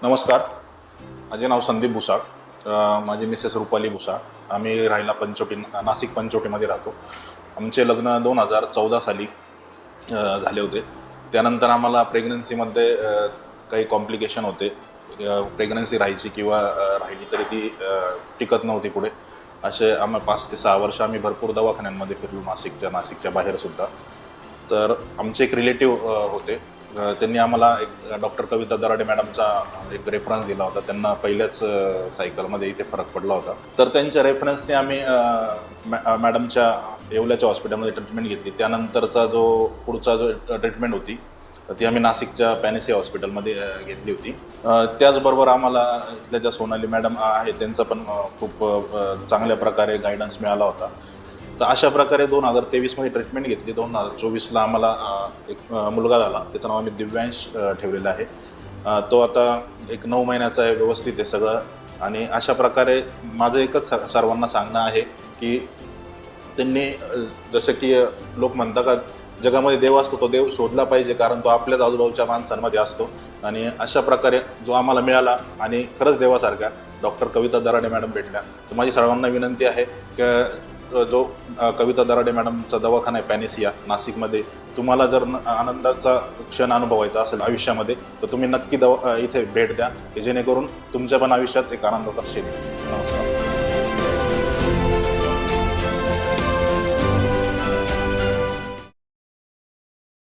नमस्कार. माझे नाव संदीप भुसाळ. माझी मिसेस रुपाली भुसाळ. आम्ही राहायला नाशिक पंचवटीमध्ये राहतो. आमचे लग्न 2014 साली झाले होते. त्यानंतर आम्हाला प्रेग्नन्सीमध्ये काही कॉम्प्लिकेशन होते. प्रेग्नन्सी राहायची किंवा राहिली तरी ती टिकत नव्हती पुढे. असे 5 ते 6 वर्ष आम्ही भरपूर दवाखान्यांमध्ये फिरलो, नाशिकच्या बाहेरसुद्धा. तर आमचे एक रिलेटिव्ह होते. त्यांनी आम्हाला एक डॉक्टर कविता दराडे मॅडमचा एक रेफरन्स दिला होता. त्यांना पहिल्याच सायकलमध्ये इथे फरक पडला होता. तर त्यांच्या रेफरन्सने आम्ही मॅडमच्या येवल्याच्या हॉस्पिटलमध्ये ट्रीटमेंट घेतली. त्यानंतरचा पुढचा जो ट्रीटमेंट होती ती आम्ही नाशिकच्या पॅनेसी हॉस्पिटलमध्ये घेतली होती. त्याचबरोबर आम्हाला इथल्या ज्या सोनाली मॅडम आहे त्यांचा पण खूप चांगल्या प्रकारे गायडन्स मिळाला होता. तर अशा प्रकारे 2023मध्ये ट्रीटमेंट घेतली. 2024ला आम्हाला एक मुलगा झाला. त्याचं नाव आम्ही दिव्यांश ठेवलेलं आहे. तो आता एक 9 महिन्याचा आहे. व्यवस्थित आहे सगळं. आणि अशा प्रकारे माझं एकच सर्वांना सांगणं आहे की त्यांनी जसं की लोक म्हणतात का जगामध्ये देव असतो, तो देव शोधला पाहिजे, कारण तो आपल्याच आजूबाजूच्या माणसांमध्ये असतो. आणि अशा प्रकारे जो आम्हाला मिळाला आणि खरंच देवासारख्या डॉक्टर कविता दराडे मॅडम भेटल्या. तर माझी सर्वांना विनंती आहे की जो कविता दराडे मॅडमचा दवाखाना आहे पॅनेसिया नाशिकमध्ये, तुम्हाला जर आनंदाचा क्षण अनुभवायचा असेल आयुष्यामध्ये तर तुम्ही नक्की इथे भेट द्या, की जेणेकरून तुमच्या पण आयुष्यात एक आनंदाचा क्षण येईल. नमस्कार.